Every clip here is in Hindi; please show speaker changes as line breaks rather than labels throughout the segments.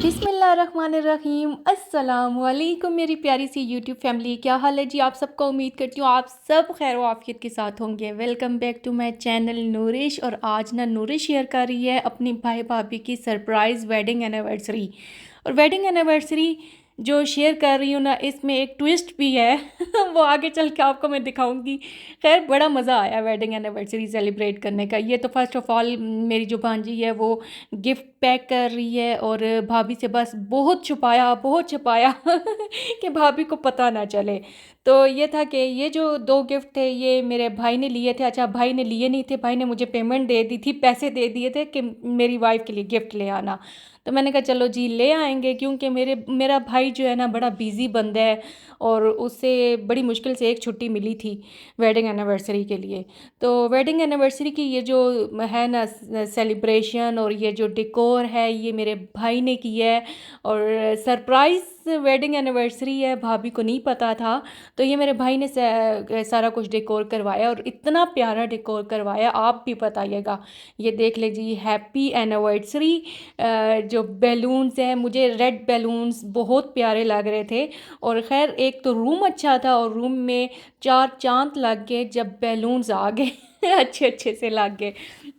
बिस्मिल्लाहिर्रहमानिर्रहीम अस्सलाम वालेकुम मेरी प्यारी सी यूट्यूब फैमिली, क्या हाल है जी आप सबका। उम्मीद करती हूँ आप सब खैर आफियत के साथ होंगे। Welcome back to my channel Nourish. और आज ना नूरिश शेयर कर रही है अपनी भाई भाभी की सरप्राइज़ वेडिंग एनिवर्सरी। और वेडिंग एनिवर्सरी जो शेयर कर रही हूँ ना, इसमें एक ट्विस्ट भी है वो आगे चल के आपको मैं दिखाऊंगी। खैर बड़ा मज़ा आया वेडिंग एनिवर्सरी सेलिब्रेट करने का। ये तो फर्स्ट ऑफ ऑल मेरी जो भांजी है वो गिफ्ट पैक कर रही है और भाभी से बस बहुत छुपाया कि भाभी को पता ना चले। तो ये था कि ये जो दो गिफ्ट थे ये मेरे भाई ने लिए थे। अच्छा, भाई ने लिए नहीं थे, भाई ने मुझे पेमेंट दे दी थी, पैसे दे दिए थे कि मेरी वाइफ के लिए गिफ्ट ले आना। तो मैंने कहा चलो जी ले आएंगे, क्योंकि मेरा भाई जो है ना बड़ा बिज़ी बंदा है और उससे बड़ी मुश्किल से एक छुट्टी मिली थी वेडिंग एनिवर्सरी के लिए। तो वेडिंग एनिवर्सरी की ये जो है ना सेलिब्रेशन और ये जो डेकोर है ये मेरे भाई ने की है। और सरप्राइज़ वेडिंग एनिवर्सरी है, भाभी को नहीं पता था। तो ये मेरे भाई ने सारा कुछ डेकोर करवाया और इतना प्यारा डेकोर करवाया, आप भी बताइएगा। ये देख लीजिए, हैप्पी एनिवर्सरी। जो बैलून्स हैं, मुझे रेड बैलून्स बहुत प्यारे लग रहे थे। और ख़ैर एक तो रूम अच्छा था और रूम में 4 चाँद लग गए जब बैलून्स आ गए अच्छे अच्छे से लग गए।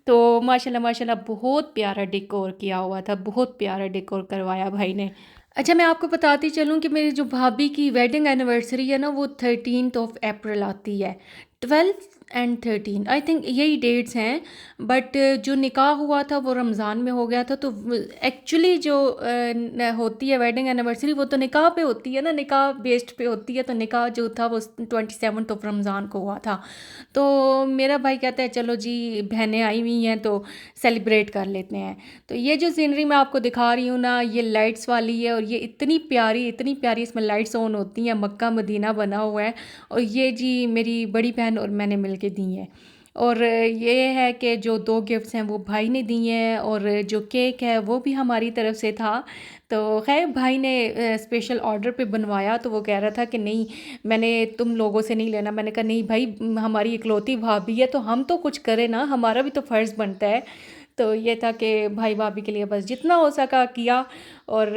तो माशाल्लाह माशाल्लाह बहुत प्यारा डेकोर किया हुआ था, बहुत प्यारा डेकोर करवाया भाई ने। अच्छा, मैं आपको बताती चलूँ कि मेरी जो भाभी की वेडिंग एनिवर्सरी है ना वो 13 अप्रैल आती है। 12 एंड 13 आई थिंक यही डेट्स हैं। बट जो निकाह हुआ था वो रमज़ान में हो गया था। तो एक्चुअली जो होती है वेडिंग एनिवर्सरी वो तो निकाह पे होती है ना, निकाह बेस्ड पे होती है। तो निकाह जो था वो 27 रमज़ान को हुआ था। तो मेरा भाई कहता है चलो जी बहनें आई हुई हैं तो सेलिब्रेट कर लेते हैं। तो ये जो सीनरी मैं आपको दिखा रही हूँ ना ये लाइट्स वाली है और ये इतनी प्यारी इसमें लाइट्स ऑन होती हैं, मक्का मदीना बना हुआ है। और ये जी मेरी बड़ी बहन और मैंने मिलके दी हैं। और ये है कि जो दो गिफ्ट्स हैं वो भाई ने दिए हैं और जो केक है वो भी हमारी तरफ से था। तो खैर भाई ने स्पेशल ऑर्डर पे बनवाया, तो वो कह रहा था कि नहीं मैंने तुम लोगों से नहीं लेना। मैंने कहा नहीं भाई, हमारी इकलौती भाभी है तो हम तो कुछ करें ना, हमारा भी तो फ़र्ज़ बनता है। तो ये था कि भाई भाभी के लिए बस जितना हो सका किया। और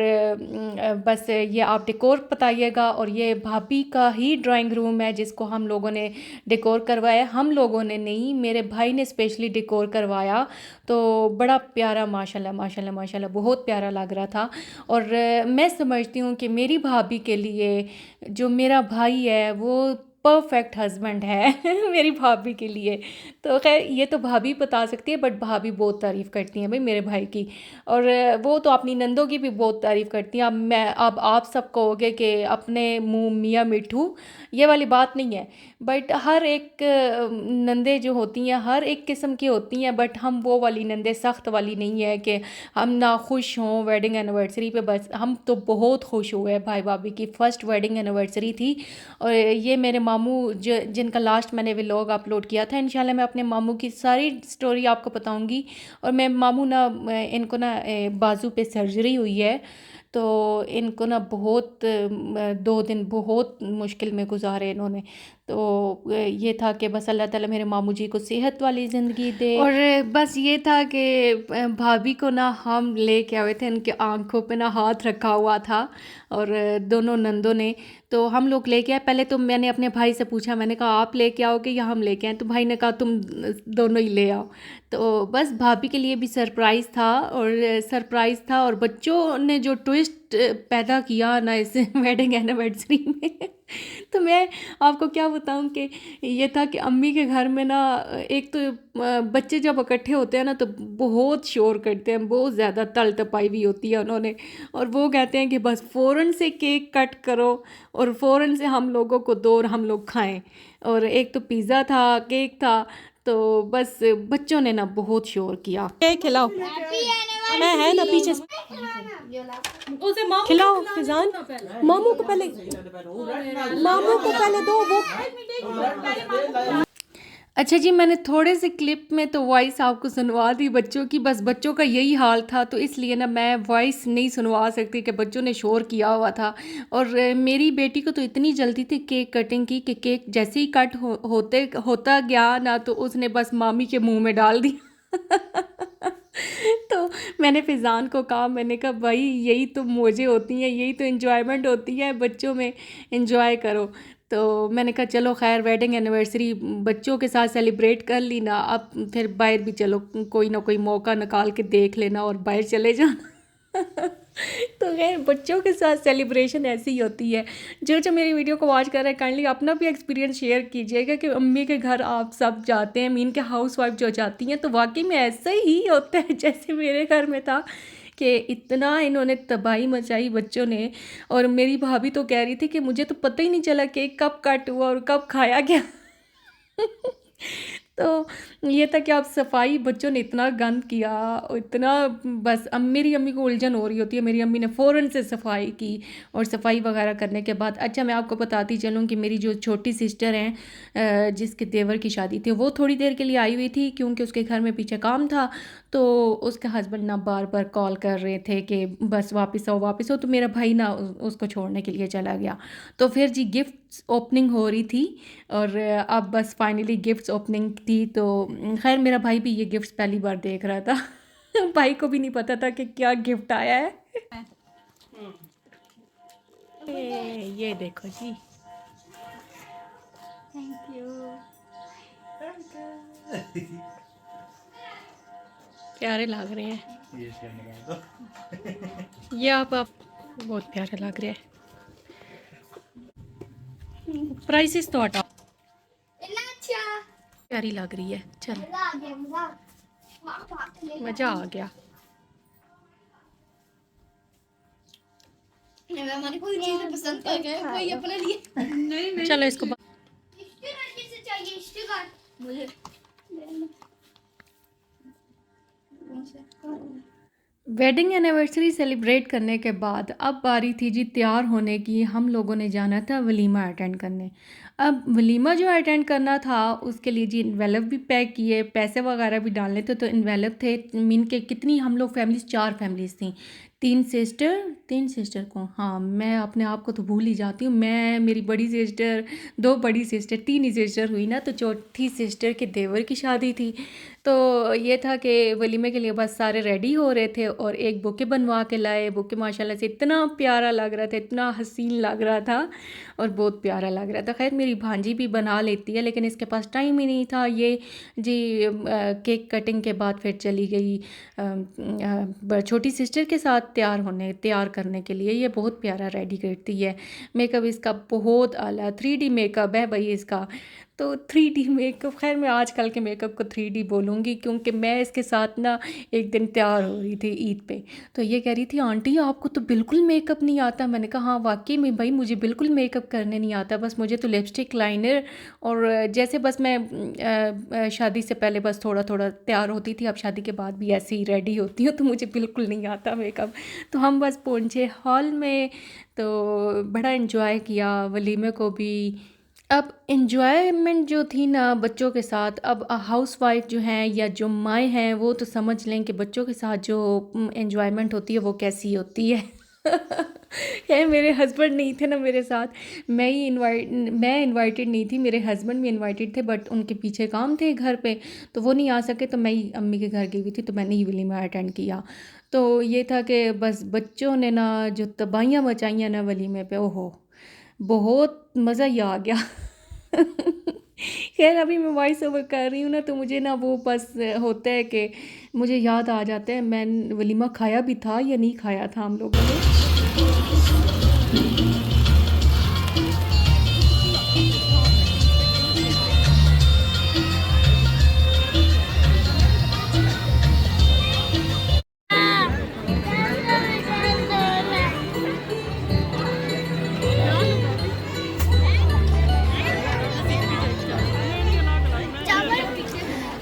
बस ये आप डेकोर बताइएगा। और ये भाभी का ही ड्राइंग रूम है जिसको हम लोगों ने डेकोर करवाया। हम लोगों ने नहीं, मेरे भाई ने स्पेशली डेकोर करवाया। तो बड़ा प्यारा माशाल्लाह माशाल्लाह माशाल्लाह बहुत प्यारा लग रहा था। और मैं समझती हूँ कि मेरी भाभी के लिए जो मेरा भाई है वो परफेक्ट हस्बैंड है मेरी भाभी के लिए। तो खैर ये तो भाभी बता सकती है, बट भाभी बहुत तारीफ़ करती हैं भाई मेरे भाई की। और वो तो अपनी नंदों की भी बहुत तारीफ़ करती हैं। अब आप सब कहोगे कि अपने मुँह मियाँ मिठू, ये वाली बात नहीं है। बट हर एक नंदे जो होती हैं हर एक किस्म की होती हैं, बट हम वो वाली नंदे सख्त वाली नहीं है कि हम ना खुश हों वेडिंग एनिवर्सरी पे। बस हम तो बहुत खुश हुए, भाई भाभी की फ़र्स्ट वेडिंग एनिवर्सरी थी। और ये मेरे मामू जिनका लास्ट मैंने व्लॉग अपलोड किया था, इंशाल्लाह मैं अपने मामू की सारी स्टोरी आपको बताऊंगी। और मैं मामू ना इनको ना बाजू पे सर्जरी हुई है। तो इनको ना बहुत 2 दिन बहुत मुश्किल में गुजारे इन्होंने। तो ये था कि बस अल्लाह ताला मेरे मामू जी को सेहत वाली ज़िंदगी दे। और बस ये था कि भाभी को ना हम ले के आए थे, इनके आंखों पे ना हाथ रखा हुआ था और दोनों नंदों ने। तो हम लोग लेके आए। पहले तो मैंने अपने भाई से पूछा, मैंने कहा आप लेके आओगे या हम लेके आए। तो भाई ने कहा तुम दोनों ही ले आओ। तो बस भाभी के लिए भी सरप्राइज़ था और बच्चों ने जो ट्विस्ट इंटरेस्ट पैदा किया ना इस वेडिंग एनिवर्सरी में। तो मैं आपको क्या बताऊं कि ये था कि अम्मी के घर में ना एक तो बच्चे जब इकट्ठे होते हैं ना तो बहुत शोर करते हैं, बहुत ज़्यादा तल तपाई भी होती है उन्होंने। और वो कहते हैं कि बस फ़ौरन से केक कट करो और फ़ौरन से हम लोगों को दो और हम लोग खाएं। और एक तो पिज़्ज़ा था, केक था, तो बस बच्चों ने ना बहुत शोर किया। केक खिलाओ, मैं है ना पीछे खिलाओ फिजान। मामू को पहले दो वो। अच्छा जी, मैंने थोड़े से क्लिप में तो वॉइस आपको सुनवा दी बच्चों की, बस बच्चों का यही हाल था तो इसलिए ना मैं वॉइस नहीं सुनवा सकती कि बच्चों ने शोर किया हुआ था। और मेरी बेटी को तो इतनी जल्दी थी केक कटिंग की कि केक जैसे ही कट होता गया ना तो उसने बस मामी के मुंह में डाल दिया। तो मैंने फिज़ान को कहा, मैंने कहा भाई यही तो मौजें होती हैं, यही तो इन्जॉयमेंट होती है बच्चों में, इन्जॉय करो। तो मैंने कहा चलो खैर वेडिंग एनिवर्सरी बच्चों के साथ सेलिब्रेट कर ली ना, अब फिर बाहर भी चलो कोई ना कोई मौका निकाल के देख लेना और बाहर चले जाना। तो खैर बच्चों के साथ सेलिब्रेशन ऐसी ही होती है। जो जो मेरी वीडियो को वॉच कर रहे हैं काइंडली अपना भी एक्सपीरियंस शेयर कीजिएगा कि अम्मी के घर आप सब जाते हैं, मीन के हाउस वाइफ जो जाती हैं तो वाकई में ऐसा ही होता है जैसे मेरे घर में था कि इतना इन्होंने तबाही मचाई बच्चों ने। और मेरी भाभी तो कह रही थी कि मुझे तो पता ही नहीं चला केक कब कट हुआ और कब खाया गया। तो ये था कि आप सफाई बच्चों ने इतना गंद किया और इतना, बस अब मेरी अम्मी को उलझन हो रही होती है, मेरी अम्मी ने फ़ौरन से सफाई की। और सफाई वगैरह करने के बाद अच्छा मैं आपको बताती चलूँ कि मेरी जो छोटी सिस्टर हैं जिसके देवर की शादी थी वो थोड़ी देर के लिए आई हुई थी क्योंकि उसके घर में पीछे काम था। तो उसका हस्बैंड ना बार बार कॉल कर रहे थे कि बस वापस आओ वापस आओ, तो मेरा भाई ना उसको छोड़ने के लिए चला गया। तो फिर जी गिफ्ट्स ओपनिंग हो रही थी और अब बस फाइनली गिफ्ट्स ओपनिंग थी। तो खैर मेरा भाई भी ये गिफ्ट्स पहली बार देख रहा था। भाई को भी नहीं पता था कि क्या गिफ्ट आया है। ये देखो जी, थैंक यू, प्यारे लग रहे हैं ये आप बहुत प्यारे लग रहे हैं। प्राइसेस तो हटाओ, प्यारी लग रही है। चल मज़ा आ गया। कोई चीज़ पसंद कर गए कोई अपने लिए नहीं, चलो इसको मुझे वेडिंग एनिवर्सरी सेलिब्रेट करने के बाद अब बारी थी जी तैयार होने की। हम लोगों ने जाना था वलीमा अटेंड करने। अब वलीमा जो अटेंड करना था उसके लिए जी इन्वेलप भी पैक किए, पैसे वगैरह भी डालने थे। तो इन्वेलप थे मीन के कितनी हम लोग फैमिलीज़, 4 फैमिलीज़ थी, 3 सिस्टर को, हाँ मैं अपने आप को तो भूल ही जाती हूँ। मैं, मेरी बड़ी सिस्टर, 2 बड़ी सिस्टर, 3 ही सिस्टर हुई ना। तो चौथी सिस्टर के देवर की शादी थी। तो ये था कि वलीमे के लिए बस सारे रेडी हो रहे थे और एक बुके बनवा के लाए। बुके माशाल्लाह से इतना प्यारा लग रहा था, इतना हसीन लग रहा था और बहुत प्यारा लग रहा था। खैर मेरी भांजी भी बना लेती है लेकिन इसके पास टाइम ही नहीं था। ये जी केक कटिंग के बाद फिर चली गई छोटी सिस्टर के साथ तैयार करने के लिए। ये बहुत प्यारा रेडी करती है। मेकअप इसका बहुत आला 3D मेकअप है भाई इसका। तो 3D मेकअप, खैर मैं आजकल के मेकअप को 3D बोलूँगी क्योंकि मैं इसके साथ ना एक दिन तैयार हो रही थी ईद पे। तो ये कह रही थी आंटी आपको तो बिल्कुल मेकअप नहीं आता। मैंने कहा हाँ वाकई में भाई मुझे बिल्कुल मेकअप करने नहीं आता, बस मुझे तो लिपस्टिक, लाइनर और जैसे बस मैं शादी से पहले बस थोड़ा थोड़ा तैयार होती थी, अब शादी के बाद भी ऐसे ही रेडी होती हूँ। तो मुझे बिल्कुल नहीं आता मेकअप। तो हम बस पहुँचे हॉल में, तो बड़ा इन्जॉय किया वलीमे को भी। अब इन्जॉयमेंट जो थी ना बच्चों के साथ, अब हाउस वाइफ जो हैं या जो माएँ हैं वो तो समझ लें कि बच्चों के साथ जो इन्जॉयमेंट होती है वो कैसी होती है। खैर मेरे हस्बैंड नहीं थे ना मेरे साथ, मैं इनवाइटेड नहीं थी, मेरे हस्बैंड भी इनवाइटेड थे बट उनके पीछे काम थे घर पे तो वो नहीं आ सके। तो मैं ही अम्मी के घर गई हुई थी तो मैंने ही वलीमा अटेंड किया। तो ये था कि बस बच्चों ने ना जो तबाहियाँ मचाइयाँ ना वलीमे पे, ओहो बहुत मज़ा ही आ गया। खैर अभी मैं वॉइस ओवर कर रही हूँ ना तो मुझे ना वो बस होता है कि मुझे याद आ जाता है मैं वलीमा खाया भी था या नहीं खाया था हम लोगों ने।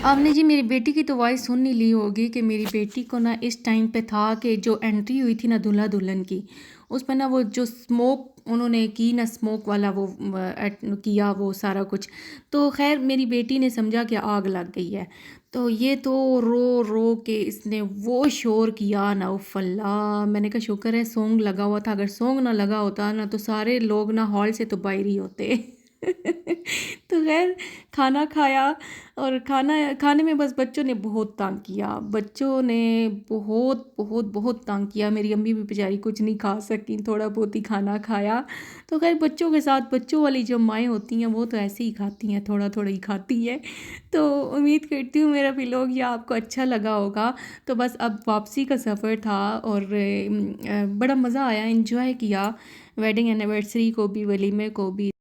आपने जी मेरी बेटी की तो वॉइस सुन ही ली होगी कि मेरी बेटी को ना इस टाइम पे था कि जो एंट्री हुई थी ना दूल्हा दुल्हन की, उस पर ना वो जो स्मोक उन्होंने की ना, स्मोक वाला वो किया वो सारा कुछ। तो खैर मेरी बेटी ने समझा कि आग लग गई है, तो ये तो रो रो के इसने वो शोर किया ना, उफ अल्लाह। मैंने कहा शुक्र है सॉन्ग लगा हुआ था, अगर सॉन्ग ना लगा होता ना तो सारे लोग ना हॉल से तो बाहर ही होते। तो खैर खाना खाया, और खाने में बस बच्चों ने बहुत तंग किया, बच्चों ने बहुत बहुत बहुत तंग किया। मेरी अम्मी भी बेचारी कुछ नहीं खा सकी, थोड़ा बहुत ही खाना खाया। तो खैर बच्चों के साथ बच्चों वाली जो माएँ होती हैं वो तो ऐसे ही खाती हैं, थोड़ा थोड़ा ही खाती हैं। तो उम्मीद करती हूँ मेरा व्लॉग ये आपको अच्छा लगा होगा। तो बस अब वापसी का सफ़र था, और बड़ा मज़ा आया, इन्जॉय किया वेडिंग एनिवर्सरी को भी, वलीमे को भी।